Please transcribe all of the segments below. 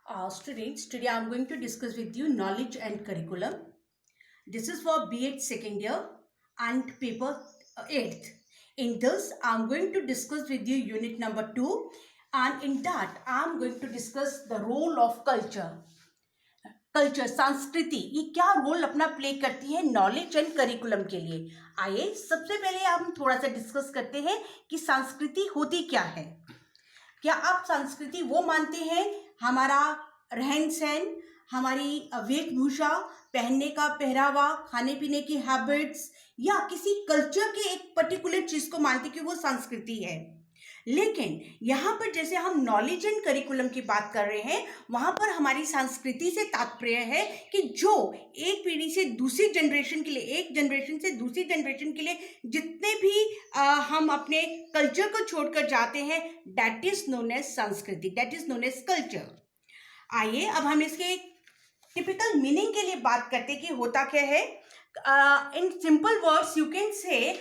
Students, today I am going to discuss with you knowledge and curriculum. This is for B.Ed second year and paper 8th. In this, I am going to discuss with you unit number 2, and in that I am going to discuss the role of culture. Culture संस्कृति ये क्या role अपना play करती है knowledge and curriculum के लिए। आइए सबसे पहले हम थोड़ा सा डिस्कस करते हैं कि संस्कृति होती क्या है। क्या आप संस्कृति वो मानते हैं हमारा रहन सहन, हमारी वेशभूषा, पहनने का पहरावा, खाने पीने की हैबिट्स, या किसी कल्चर के एक पर्टिकुलर चीज को मानते कि वो संस्कृति है। लेकिन यहाँ पर जैसे हम नॉलेज एंड करिकुलम की बात कर रहे हैं, वहाँ पर हमारी संस्कृति से तात्पर्य है कि जो एक पीढ़ी से दूसरी जनरेशन के लिए, एक जनरेशन से दूसरी जनरेशन के लिए जितने भी हम अपने कल्चर को छोड़कर जाते हैं, that is known as sanskriti, that is known as culture. आइए अब हम इसके टिपिकल मीनिंग के लिए बात करते हैं कि होता क्या है। In simple words you can से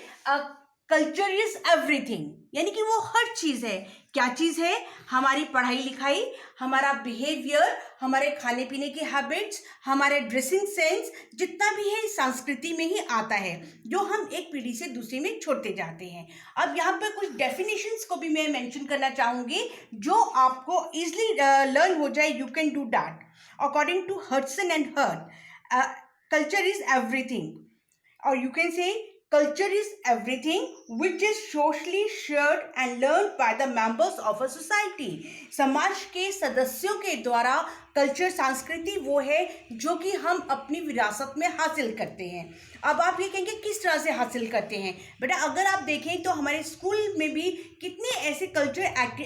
कल्चर इज एवरीथिंग, यानी कि वो हर चीज़ है। क्या चीज़ है? हमारी पढ़ाई लिखाई, हमारा बिहेवियर, हमारे खाने पीने की हैबिट्स, हमारे ड्रेसिंग सेंस, जितना भी है संस्कृति में ही आता है, जो हम एक पीढ़ी से दूसरी में छोड़ते जाते हैं। अब यहाँ पर कुछ डेफिनेशंस को भी मैं मेंशन करना चाहूँगी जो आपको इजली लर्न हो जाए। You can do that according to Hudson and Hurt. Culture is everything, और you can say culture is everything which is socially shared and learned by the members of a society. समाज के सदस्यों के द्वारा culture संस्कृति वो है जो कि हम अपनी विरासत में हासिल करते हैं। अब आप ये कहेंगे किस तरह से हासिल करते हैं बेटा, अगर आप देखें तो हमारे स्कूल में भी कितने ऐसे कल्चर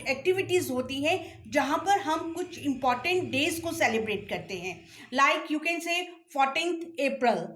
एक्टिविटीज़ होती हैं जहाँ पर हम कुछ इम्पॉर्टेंट डेज को सेलिब्रेट करते हैं। लाइक यू कैन से 14 अप्रैल,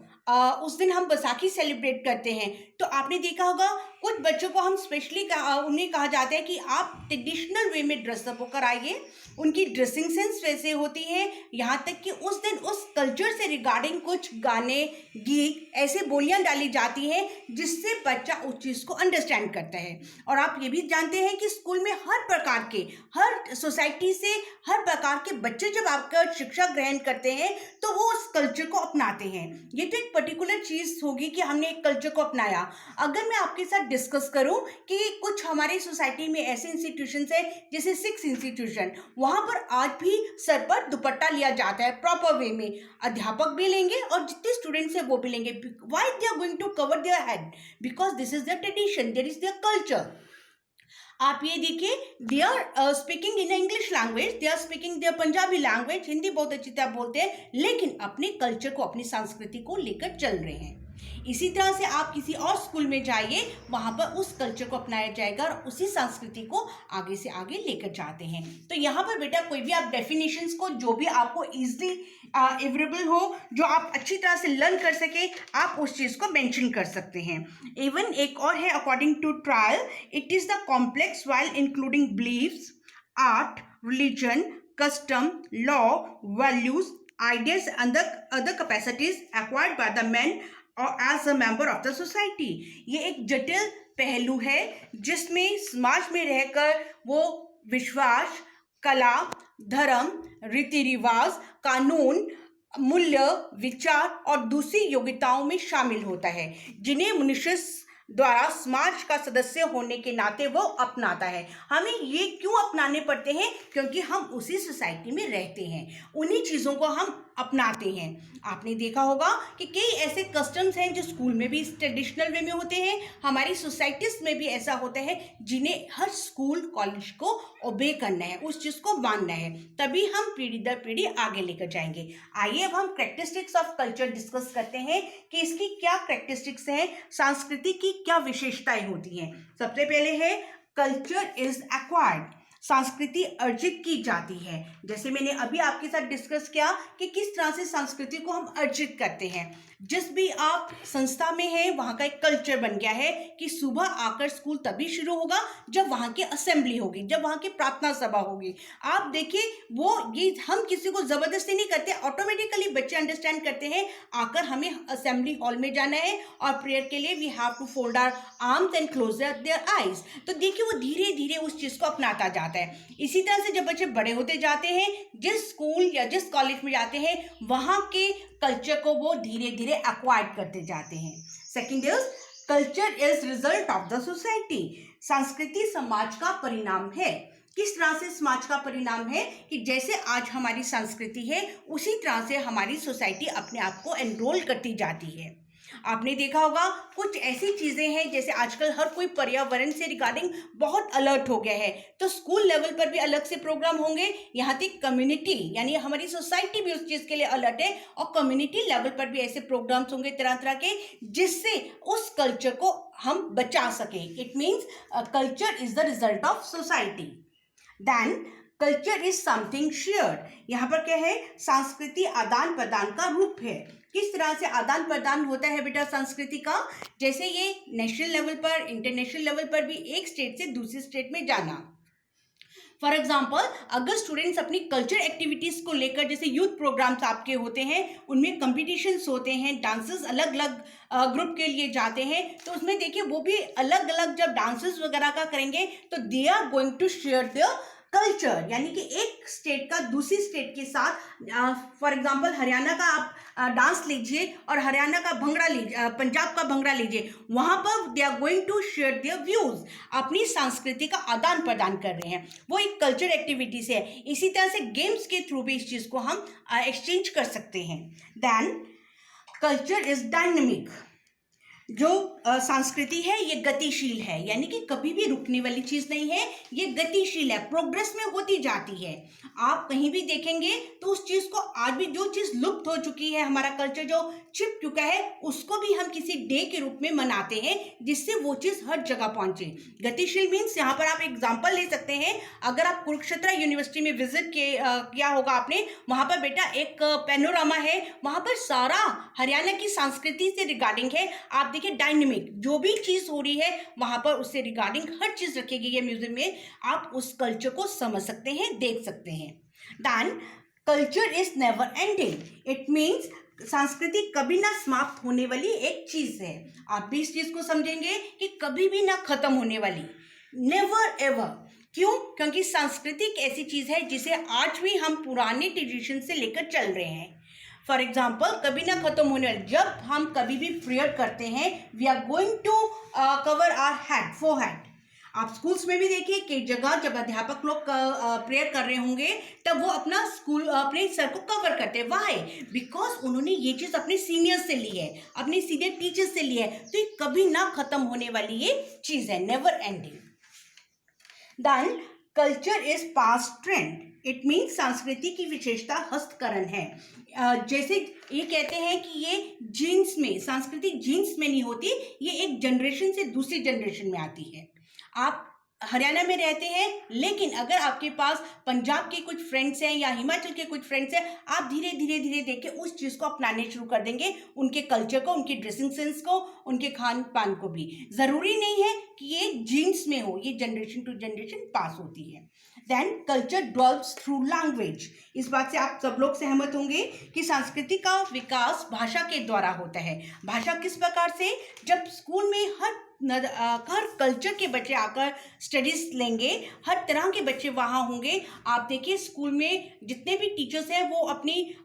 उस दिन हम बैसाखी सेलिब्रेट करते हैं। तो आपने देखा होगा कुछ बच्चों को हम स्पेशली उन्हें कहा जाता है कि आप ट्रेडिशनल वे में ड्रेसअप होकर आइए। उनकी ड्रेसिंग सेंस वैसे होती है, यहाँ तक कि उस दिन उस कल्चर से रिगार्डिंग कुछ गाने, गीत, ऐसे बोलियां डाली जाती हैं जिससे बच्चा उस चीज़ को अंडरस्टैंड करता है। और आप ये भी जानते हैं कि स्कूल में हर प्रकार के, हर सोसाइटी से हर प्रकार के बच्चे जब आपका शिक्षा ग्रहण करते हैं तो वो उस कल्चर को अपनाते हैं। ये तो एक पर्टिकुलर चीज़ होगी कि हमने एक कल्चर को अपनाया। अगर मैं आपके साथ डिस्कस करूं कि कुछ हमारी सोसाइटी में ऐसे इंस्टीट्यूशंस है जैसे सिक्स इंस्टीट्यूशन, वहां पर आज भी सर पर दुपट्टा लिया जाता है प्रॉपर वे में। अध्यापक भी लेंगे और जितने स्टूडेंट्स हैं वो भी लेंगे। Why they are going to cover their head? Because this is their tradition, there is their culture. आप ये देखिए, they are speaking in English language, they are speaking their Punjabi language, Hindi बहुत अच्छी तरह बोलते हैं, लेकिन अपने कल्चर को, अपनी संस्कृति को लेकर चल रहे हैं। इसी तरह से आप किसी और स्कूल में जाइए, वहाँ पर उस कल्चर को अपनाया जाएगा और उसी संस्कृति को आगे से आगे लेकर जाते हैं। तो यहाँ पर बेटा कोई भी आप डेफिनेशंस को जो भी आपको इजली अवेलेबल हो, जो आप अच्छी तरह से लर्न कर सके, आप उस चीज़ को मेंशन कर सकते हैं। इवन एक और है, according to trial, it is the complex while including beliefs, art, religion, custom, law, values, ideas and the other capacities acquired by the man or as a member of the society। ये एक जटिल पहलू है जिसमें समाज में रहकर वो विश्वास, कला, धर्म, रीति रिवाज, कानून, मूल्य, विचार और दूसरी योग्यताओं में शामिल होता है, जिन्हें मनुष्य द्वारा समाज का सदस्य होने के नाते वो अपनाता है। हमें ये क्यों अपनाने पड़ते हैं? क्योंकि हम उसी सोसाइटी में रहते हैं, उन्हीं चीज़ों को हम अपनाते हैं। आपने देखा होगा कि कई ऐसे कस्टम्स हैं जो स्कूल में भी ट्रेडिशनल वे में होते हैं, हमारी सोसाइटीज में भी ऐसा होता है, जिन्हें हर स्कूल कॉलेज को ओबे करना है, उस चीज़ को मानना है, तभी हम पीढ़ी दर पीढ़ी आगे लेकर जाएंगे। आइए अब हम कैरेक्टरिस्टिक्स ऑफ कल्चर डिस्कस करते हैं कि इसकी क्या कैरेक्टरिस्टिक्स हैं, संस्कृति की क्या विशेषताएं होती हैं। सबसे पहले है कल्चर इज एक्वायर्ड, संस्कृति अर्जित की जाती है। जैसे मैंने अभी आपके साथ डिस्कस किया कि किस तरह से संस्कृति को हम अर्जित करते हैं। जिस भी आप संस्था में हैं वहाँ का एक कल्चर बन गया है कि सुबह आकर स्कूल तभी शुरू होगा जब वहाँ की असेंबली होगी, जब वहाँ की प्रार्थना सभा होगी। आप देखिए, वो ये हम किसी को ज़बरदस्ती नहीं करते, ऑटोमेटिकली बच्चे अंडरस्टैंड करते हैं आकर हमें असेंबली हॉल में जाना है और प्रेयर के लिए we have to fold our arms and close their eyes. तो देखिए वो धीरे धीरे उस चीज़ को अपनाता जाता जाता है। इसी तरह से जब बच्चे बड़े होते जाते हैं, जिस स्कूल या जिस कॉलेज में जाते हैं, वहाँ के कल्चर को वो धीरे धीरे एक्वायर करते जाते हैं। Second is culture is result of the society. संस्कृति समाज का परिणाम है। किस तरह से समाज का परिणाम है कि जैसे आज हमारी संस्कृति है, उसी तरह से हमारी सोसाइटी अपने आप को एनरोल करती जाती है। आपने देखा होगा कुछ ऐसी चीज़ें हैं, जैसे आजकल हर कोई पर्यावरण से रिगार्डिंग बहुत अलर्ट हो गया है, तो स्कूल लेवल पर भी अलग से प्रोग्राम होंगे। यहाँ तक कम्युनिटी यानी हमारी सोसाइटी भी उस चीज़ के लिए अलर्ट है, और कम्युनिटी लेवल पर भी ऐसे प्रोग्राम्स होंगे तरह तरह के, जिससे उस कल्चर को हम बचा सकें। It means culture is the result of society. Then culture is something shared. यहाँ पर क्या है, संस्कृति आदान प्रदान का रूप है। किस तरह से आदान प्रदान होता है बेटा संस्कृति का, जैसे ये नेशनल लेवल पर, इंटरनेशनल लेवल पर भी एक स्टेट से दूसरी स्टेट में जाना। फॉर एग्जाम्पल, अगर स्टूडेंट्स अपनी कल्चर एक्टिविटीज़ को लेकर, जैसे यूथ प्रोग्राम्स आपके होते हैं, उनमें कॉम्पिटिशन्स होते हैं, डांसेस अलग अलग ग्रुप के लिए जाते हैं, तो उसमें देखिए वो भी अलग अलग जब डांसेस वगैरह का करेंगे तो they are going to share the culture, यानी कि एक स्टेट का दूसरी स्टेट के साथ। फॉर एग्जांपल हरियाणा का आप डांस लीजिए और हरियाणा का भंगड़ा लीजिए, पंजाब का भंगड़ा लीजिए, वहाँ पर they are going to share their views, अपनी संस्कृति का आदान प्रदान कर रहे हैं। वो एक कल्चर एक्टिविटी से है। इसी तरह से गेम्स के थ्रू भी इस चीज़ को हम एक्सचेंज कर सकते हैं। Then culture is dynamic. जो संस्कृति है ये गतिशील है, यानी कि कभी भी रुकने वाली चीज़ नहीं है, ये गतिशील है, प्रोग्रेस में होती जाती है। आप कहीं भी देखेंगे तो उस चीज़ को, आज भी जो चीज़ लुप्त हो चुकी है, हमारा कल्चर जो छिप चुका है, उसको भी हम किसी डे के रूप में मनाते हैं, जिससे वो चीज़ हर जगह पहुंचे। गतिशील मीन्स, यहाँ पर आप एग्जाम्पल ले सकते हैं, अगर आप कुरुक्षेत्र यूनिवर्सिटी में विजिट किया होगा आपने, वहाँ पर बेटा एक पैनोरामा है, वहाँ पर सारा हरियाणा की संस्कृति से रिगार्डिंग है। आप देखिए डायनेमिक, जो भी चीज़ हो रही है वहाँ पर उससे रिगार्डिंग हर चीज़ रखी गई है म्यूजियम में, आप उस कल्चर को समझ सकते हैं, देख सकते हैं। Then culture is never ending. It means संस्कृति कभी ना समाप्त होने वाली एक चीज़ है। आप भी इस चीज़ को समझेंगे कि कभी भी ना खत्म होने वाली, नेवर एवर। क्यों? क्योंकि संस्कृति एक ऐसी चीज़ है जिसे आज भी हम पुराने ट्रेडिशन से लेकर चल रहे हैं। फॉर एग्जाम्पल, कभी ना खत्म होने वाली, जब हम कभी भी प्रेयर करते हैं, we are going to cover our head, forehead. आप स्कूल्स में भी देखिए कि जगह जब अध्यापक लोग प्रेयर कर रहे होंगे, तब वो अपना अपने सर को कवर करते हैं। वाई? बिकॉज उन्होंने ये चीज़ अपने सीनियर्स से ली है, अपने सीनियर टीचर्स से ली है, तो ये कभी ना खत्म होने वाली ये चीज़ है, never ending. Then culture is past trend. It means संस्कृति की विशेषता हस्तकरण है। जैसे ये कहते हैं कि ये जीन्स में, संस्कृति जीन्स में नहीं होती, ये एक जनरेशन से दूसरी जनरेशन में आती है। आप हरियाणा में रहते हैं, लेकिन अगर आपके पास पंजाब के कुछ फ्रेंड्स हैं या हिमाचल के कुछ फ्रेंड्स हैं, आप धीरे धीरे धीरे देख के उस चीज़ को अपनाने शुरू कर देंगे, उनके कल्चर को, उनकी ड्रेसिंग सेंस को, उनके खान पान को भी। ज़रूरी नहीं है कि ये जीन्स में हो, ये जनरेशन टू जनरेशन पास होती है। Then culture develops through language. इस बात से आप सब लोग सहमत होंगे कि संस्कृति का विकास भाषा के द्वारा होता है। भाषा किस प्रकार से? जब स्कूल में हर कल्चर के बच्चे आकर स्टडीज लेंगे, हर तरह के बच्चे वहाँ होंगे। आप देखिए स्कूल में जितने भी टीचर्स हैं वो अपनी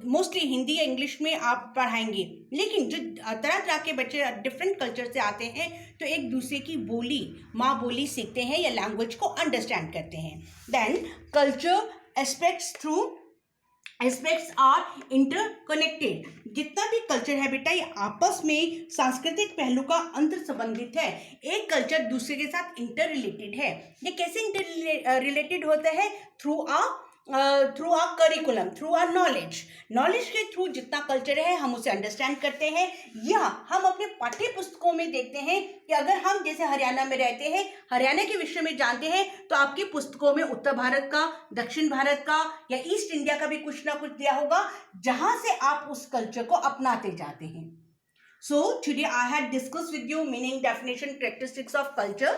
मोस्टली हिंदी या इंग्लिश में आप पढ़ाएंगे, लेकिन जो तरह तरह के बच्चे डिफरेंट कल्चर से आते हैं तो एक दूसरे की बोली, माँ बोली सीखते हैं या लैंग्वेज को अंडरस्टैंड करते हैं। Then culture aspects are interconnected. जितना भी कल्चर है बेटा, ये आपस में सांस्कृतिक पहलू का अंतर संबंधित है। एक कल्चर दूसरे के साथ इंटर रिलेटेड है। ये कैसे इंटर रिलेटेड होता है? थ्रू आ करिकुलम, थ्रू आ नॉलेज के थ्रू जितना कल्चर है हम उसे अंडरस्टैंड करते हैं, या हम अपने पाठ्य पुस्तकों में देखते हैं कि अगर हम जैसे हरियाणा में रहते हैं, हरियाणा के विषय में जानते हैं, तो आपकी पुस्तकों में उत्तर भारत का, दक्षिण भारत का या ईस्ट इंडिया का भी कुछ ना कुछ दिया होगा, जहां से आप उस कल्चर को अपनाते जाते हैं। So today I had discussed with you meaning, definition, characteristics of culture,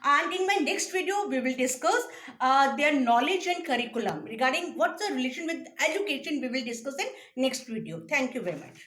and in my next video we will discuss their knowledge and curriculum. Regarding what's the relation with education, we will discuss in next video. Thank you very much.